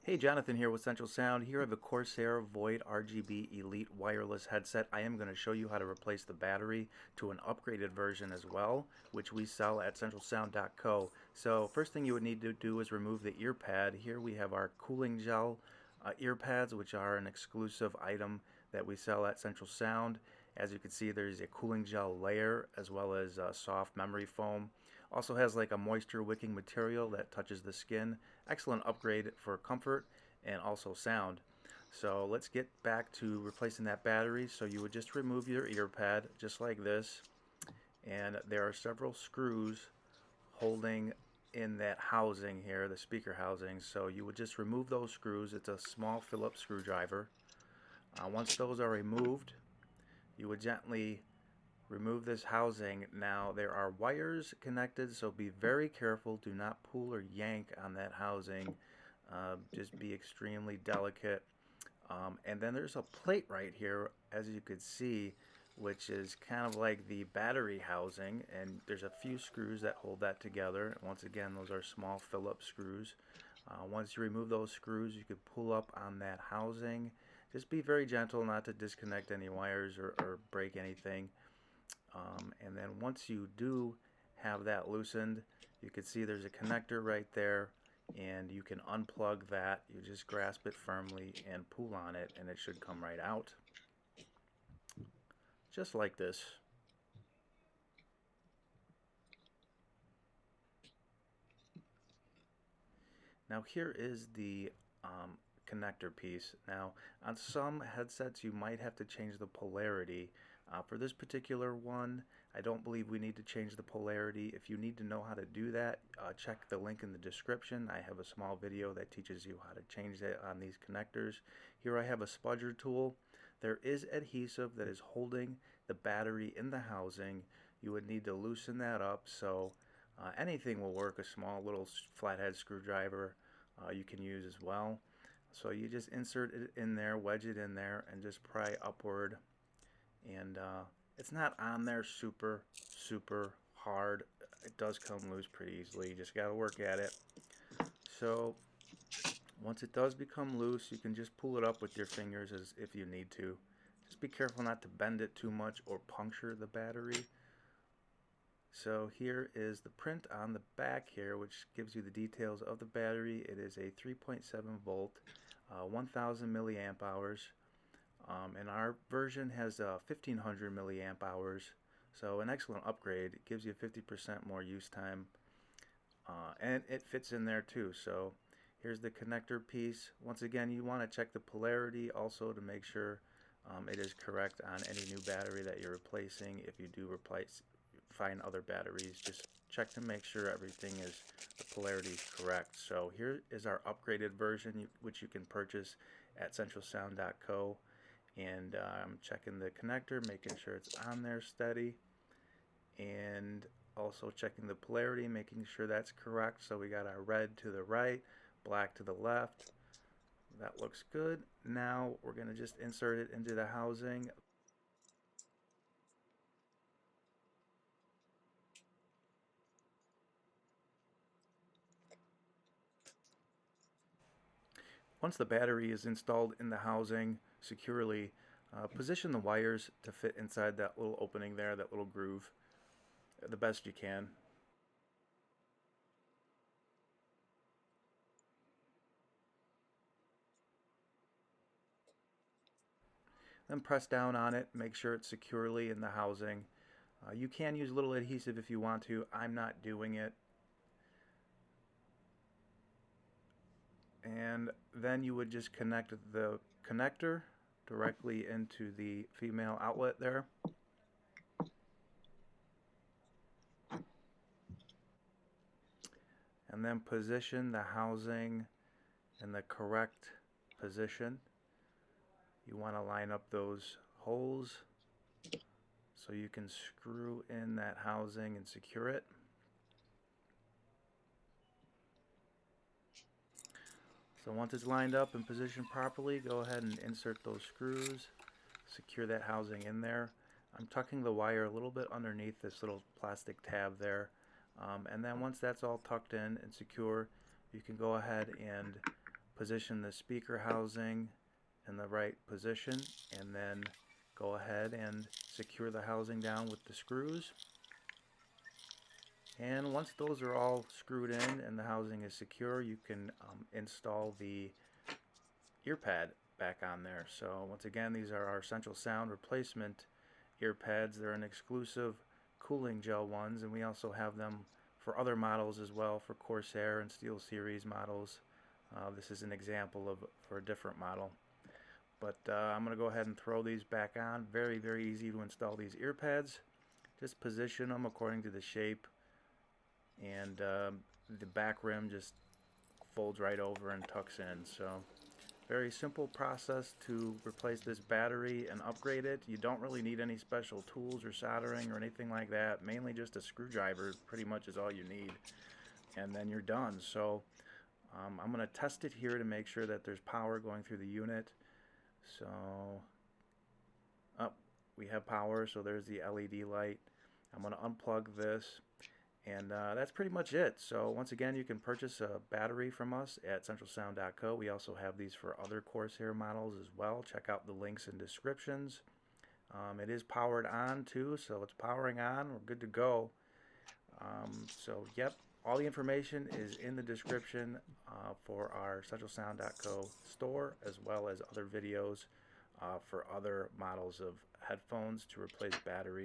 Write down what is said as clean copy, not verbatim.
Hey, Jonathan here with Central Sound. Here I have a Corsair Void RGB Elite wireless headset. I am going to show you how to replace the battery to an upgraded version as well, which we sell at centralsound.co. So first thing you would need to do is remove the ear pad. Here we have our cooling gel ear pads, which are an exclusive item that we sell at Central Sound. As you can see, there's a cooling gel layer as well as soft memory foam. Also has like a moisture wicking material that touches the skin. Excellent upgrade for comfort and also sound. So let's get back to replacing that battery. So you would just remove your ear pad just like this, and there are several screws holding in that housing here, the speaker housing. So you would just remove those screws. It's a small Phillips screwdriver. Once those are removed, you would gently remove this housing. Now there are wires connected, so be very careful. Do not pull or yank on that housing. Just be extremely delicate. And then there's a plate right here, as you could see, which is kind of like the battery housing, and there's a few screws that hold that together. Once again, those are small Phillips screws. Once you remove those screws, you could pull up on that housing. Just be very gentle not to disconnect any wires or break anything. And then once you do have that loosened, you can see there's a connector right there, and you can unplug that. You just grasp it firmly and pull on it, and it should come right out. Just like this. Now here is the connector piece. Now on some headsets you might have to change the polarity. For this particular one, I don't believe we need to change the polarity. If you need to know how to do that, check the link in the description. I have a small video that teaches you how to change that on these connectors. Here I have a spudger tool. There is adhesive that is holding the battery in the housing. You would need to loosen that up, so anything will work. A small little flathead screwdriver you can use as well. So you just insert it in there, wedge it in there, and just pry upward. And it's not on there super hard. It does come loose pretty easily. You just got to work at it. So once it does become loose, you can just pull it up with your fingers as if you need to. Just be careful not to bend it too much or puncture the battery. So here is the print on the back here, which gives you the details of the battery. It is a 3.7 volt, 1000 milliamp hours, and our version has 1500 milliamp hours. So an excellent upgrade. It gives you 50% more use time, and it fits in there too. So here's the connector piece. Once again, you want to check the polarity also to make sure it is correct on any new battery that you're replacing. If you do find other batteries, just check to make sure everything is, the polarity is correct. So here is our upgraded version, which you can purchase at centralsound.co. And I'm checking the connector, making sure it's on there steady, and also checking the polarity, making sure that's correct. So we got our red to the right, black to the left. That looks good. Now we're going to just insert it into the housing. Once the battery is installed in the housing securely, position the wires to fit inside that little opening there, that little groove, the best you can. Then press down on it, make sure it's securely in the housing. You can use a little adhesive if you want to. I'm not doing it. And then you would just connect the connector directly into the female outlet there. And then position the housing in the correct position. You want to line up those holes so you can screw in that housing and secure it. So once it's lined up and positioned properly, go ahead and insert those screws, secure that housing in there. I'm tucking the wire a little bit underneath this little plastic tab there, and then once that's all tucked in and secure, you can go ahead and position the speaker housing in the right position, and then go ahead and secure the housing down with the screws. And once those are all screwed in and the housing is secure, you can install the ear pad back on there. So once again, these are our Central Sound replacement ear pads. They're an exclusive cooling gel ones, and we also have them for other models as well, for Corsair and Steel Series models. This is an example of for a different model. But I'm going to go ahead and throw these back on. Very, very easy to install these ear pads. Just position them according to the shape, and the back rim just folds right over and tucks in. So very simple process to replace this battery and upgrade it. You don't really need any special tools or soldering or anything like that. Mainly just a screwdriver pretty much is all you need, and then you're done. So I'm going to test it here to make sure that there's power going through the unit. So we have power, so there's the LED light. I'm going to unplug this, and that's pretty much it. So once again, you can purchase a battery from us at centralsound.co. We also have these for other Corsair models as well. Check out the links and descriptions. It is powered on too, so it's powering on. We're good to go. So yep, all the information is in the description for our centralsound.co store, as well as other videos for other models of headphones to replace batteries.